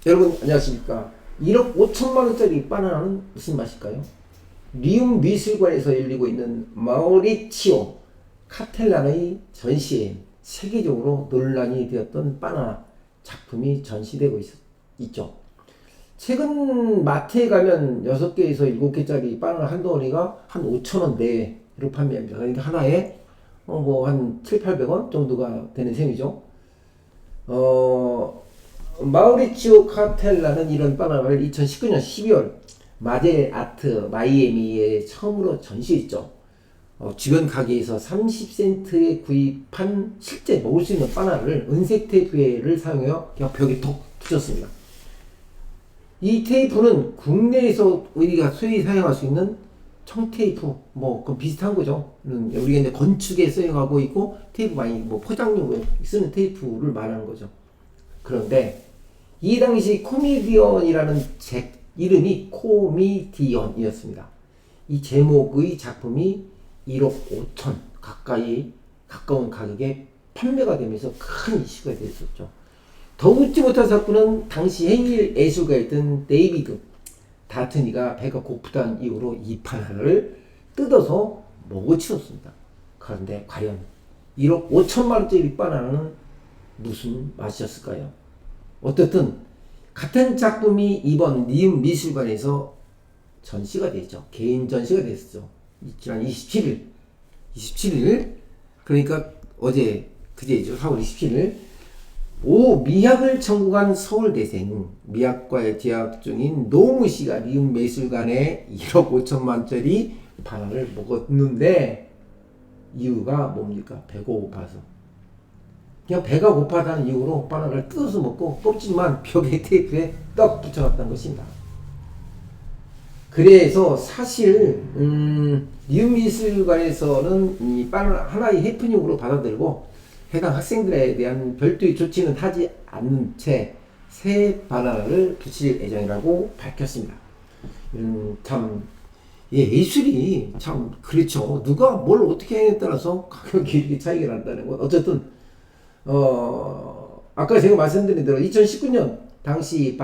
여러분 안녕하십니까. 1억 5천만 원짜리 바나나는 무슨 맛일까요? 리움 미술관에서 열리고 있는 마우리치오 카텔란의 전시에 세계적으로 논란이 되었던 바나나 작품이 전시되고 있죠. 최근 마트에 가면 6개에서 7개짜리 바나나 한 덩어리가 한 5천원 내로 판매합니다. 그러니까 하나에 한 7, 800원 정도가 되는 셈이죠. 마우리치오 카텔라는 이런 바나나를 2019년 12월 마젤 아트 마이애미에 처음으로 전시했죠. 주변 가게에서 30센트에 구입한 실제 먹을 수 있는 바나나를 은색 테이프를 사용하여 그냥 벽에 톡 붙였습니다. 이 테이프는 국내에서 우리가 소위 사용할 수 있는 청테이프, 그 비슷한 거죠. 우리가 이제 건축에 사용하고 있고, 테이프 많이 포장용으로 쓰는 테이프를 말하는 거죠. 그런데, 이 당시 코미디언이라는 책 이름이 코미디언이었습니다. 이 제목의 작품이 1억 5천 가까운 가격에 판매가 되면서 큰 이슈가 됐었죠. 더 웃지 못한 사건은 당시 행일 예술가였던 데이비드 다트니가 배가 고프다는 이유로 이 바나나를 뜯어서 먹어치웠습니다. 그런데 과연 1억 5천만 원짜리 바나나는 무슨 맛이었을까요? 어쨌든 같은 작품이 이번 리움 미술관에서 전시가 됐죠. 개인 전시가 됐었죠. 지난 27일 그러니까 그제죠. 4월 27일 미학을 전공한 서울대생 미학과에 재학 중인 노무 씨가 리움 미술관에 1억 5천만 원짜리 바나나를 먹었는데 이유가 뭡니까? 배가 고파서. 그냥 배가 고파다는 이유로 바나나를 뜯어서 먹고 뽑지만 벽에 테이프에 떡 붙여놨다는 것입니다. 그래서 사실 리움 미술관에서는 이 바나나 하나의 해프닝으로 받아들고 해당 학생들에 대한 별도의 조치는 하지 않는 채 새 바나나를 붙일 예정이라고 밝혔습니다. 예술이 참 그렇죠. 누가 뭘 어떻게 하냐에 따라서 가격이 이렇게 차이가 난다는 건 어쨌든 아까 제가 말씀드린 대로 2019년 당시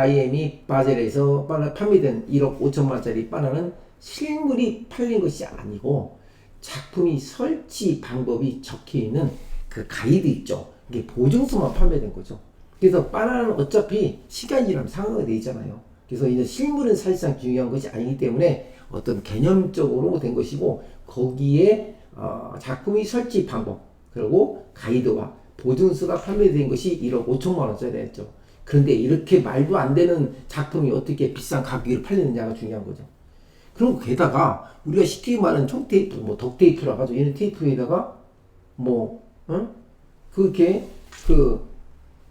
바젤에서 판매된 1억 5천만 원짜리 바나나는 실물이 팔린 것이 아니고 작품이 설치 방법이 적혀 있는 그 가이드 있죠. 이게 보증서만 판매된 거죠. 그래서 바나나는 어차피 시간이 지나면 상하게 돼 있잖아요. 그래서 이제 실물은 사실상 중요한 것이 아니기 때문에 어떤 개념적으로 된 것이고 거기에 작품이 설치 방법 그리고 가이드와 보증서가 판매된 것이 1억 5천만 원짜리였죠. 그런데 이렇게 말도 안 되는 작품이 어떻게 비싼 가격으로 팔리느냐가 중요한 거죠. 그리고 게다가 우리가 쉽게 말하는 청테이프, 덕테이프라 가지고 이런 테이프에다가 그렇게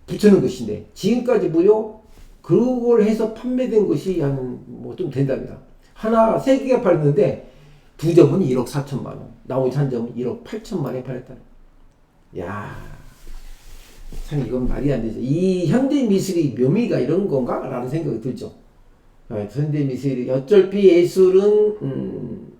붙여놓은 것인데 지금까지 무려 그걸 해서 판매된 것이 좀 된답니다. 하나 3개가 팔렸는데 2점은 1억 4천만 원, 나머지 1점은 1억 8천만 원에 팔렸다. 야, 참 이건 말이 안 되죠. 이 현대 미술이 묘미가 이런 건가? 라는 생각이 들죠. 현대 미술이 어차피 예술은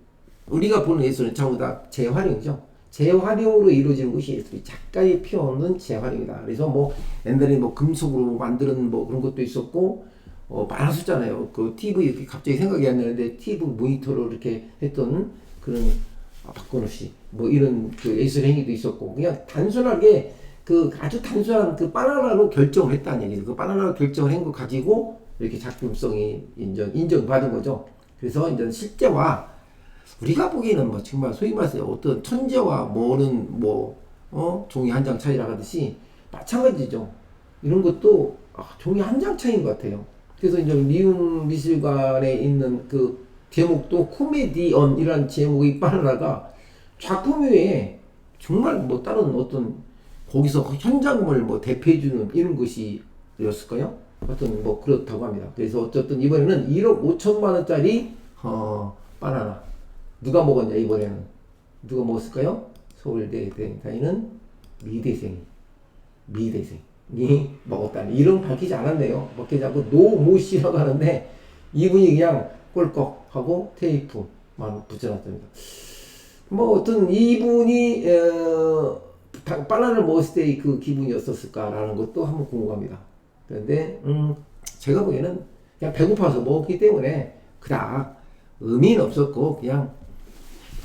우리가 보는 예술은 전부 다 재활용이죠. 재활용으로 이루어지는 것이 예술이 작가의 피워오는 재활용이다. 그래서 옛날에 금속으로 만드는 그런 것도 있었고 많았었잖아요. 그 TV 갑자기 생각이 안 나는데 TV 모니터로 이렇게 했던 그런 박건우 씨 이런 그 예술 행위도 있었고 그냥 단순하게 아주 단순한 바나나로 결정을 했다는 얘기죠. 그 바나나로 결정을 한 거 가지고 이렇게 작품성이 인정받은 거죠. 그래서 이제 실제와 우리가 보기에는 정말 소위 말해서 어떤 천재와 종이 한 장 차이라 하듯이 마찬가지죠. 이런 것도 종이 한 장 차이인 것 같아요. 그래서 이제 리움 미술관에 있는 그 제목도 코미디언이라는 제목의 바나나가 작품 외에 정말 다른 어떤 거기서 현장을 대표해주는 이런 것이었을까요? 하여튼 그렇다고 합니다. 그래서 어쨌든 이번에는 1억 5천만 원짜리 바나나 누가 먹었냐 이번에는 누가 먹었을까요? 서울대 다니는 미대생이 먹었다니 이름 밝히지 않았네요. 먹히지 않고 노모 씨라고 하는데 이분이 그냥 꼴꺽하고 테이프만 붙여놨답니다. 어떤 이분이 바나나를 먹었을 때 그 기분이 어떻을까라는 것도 한번 궁금합니다. 그런데 제가 보기에는 그냥 배고파서 먹었기 때문에 그닥 의미는 없었고 그냥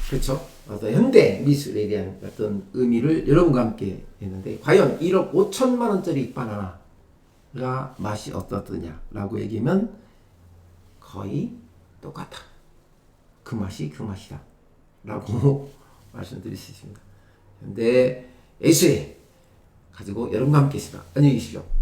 그렇죠. 어떤 현대 미술에 대한 어떤 의미를 여러분과 함께 했는데 과연 1억 5천만 원짜리 바나나가 맛이 어떻더냐라고 얘기하면 거의 똑같다. 그 맛이 그 맛이다. 라고 말씀드릴 수 있습니다. 현대 예술에 가지고 여러분과 함께 했습니다. 안녕히 계십시오.